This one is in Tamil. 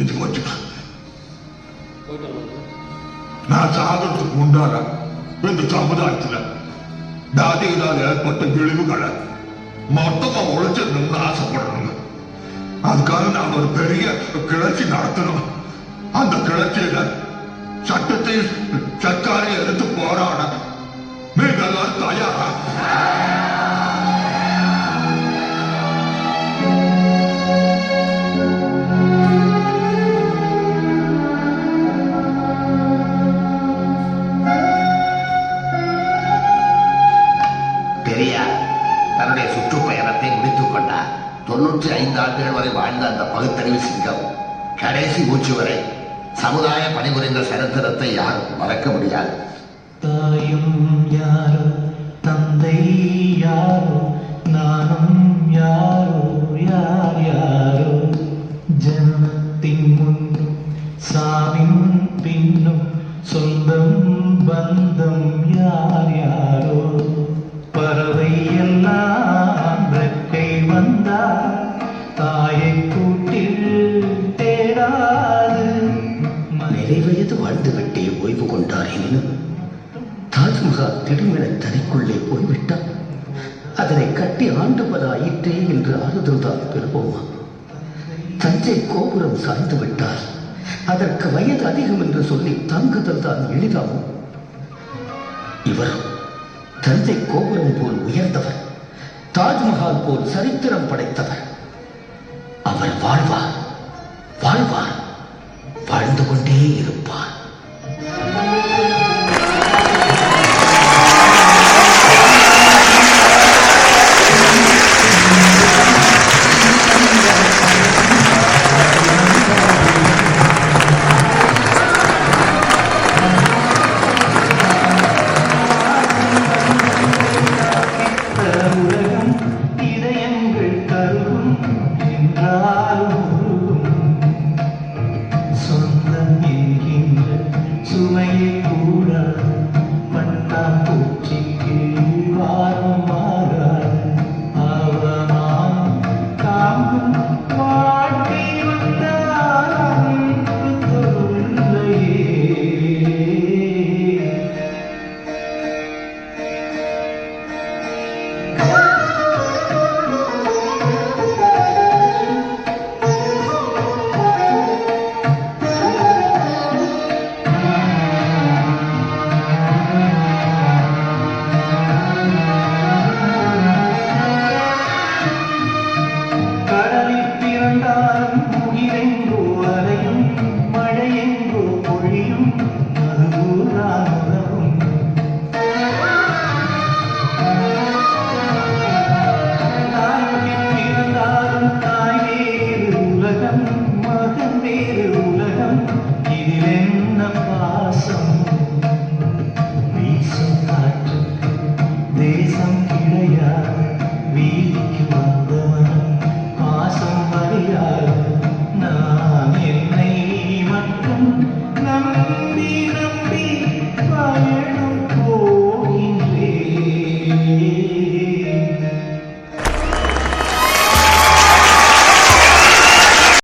இது போச்சுக்கா. நான் சாகிறதுக்கு முன்னால இந்த சமுதாயத்துல ஜாதிகளால் ஏற்பட்ட இழிவுகளை மொத்தமா ஒழிச்சிடணும்னு ஆசைப்படணுங்க. அதுக்காக நான் ஒரு பெரிய கிளர்ச்சி நடத்தணும். அந்த கிளர்ச்சியில சட்டத்தை சர்க்காரை எடுத்து போராட நீங்க எல்லாரும் தயாரா? பெரியார் தன்னுடைய சுற்றுப்பயணத்தை முடித்துக் கொண்டார். 95 ஆண்டுகள் வரை வாழ்ந்த அந்த பகுத்தறிவு சிங்கம் கடைசி மூச்சு வரை சமுதாய பணிபுரிந்த சரித்திரத்தை யாரும் மறக்க முடியாது. தாயும் யாரோ தந்தை யாரோ நானும் யாரோ யார் யாரோ ஜனத்தின் முன்னும் சாவின் பின்னும் சொந்தம் பந்தம் யார் யாரோ பறவை எல்லாம் ரெக்கை வந்தார் தாயை கூட்டில் தேடாது. நிறைவயது வாழ்ந்துவிட்டே ஓய்வு கொண்டார் எனினும் தாஜ்மஹால் திடீரென தனிக்குள்ளே போய்விட்டார். அதனை கட்டி ஆண்டவராயிற்றே என்று ஆறுதல் தான் பெறுவோமா? தஞ்சை கோபுரம் சாய்ந்து விட்டார். அதற்கு வயது அதிகம் என்று சொல்லி தாங்குதல் தான் எளிதாகும். இவர் தஞ்சை கோபுரம் போல் உயர்ந்தவர், தாஜ்மஹால் போல் சரித்திரம் படைத்தவர். அவர் வாழ்வார்.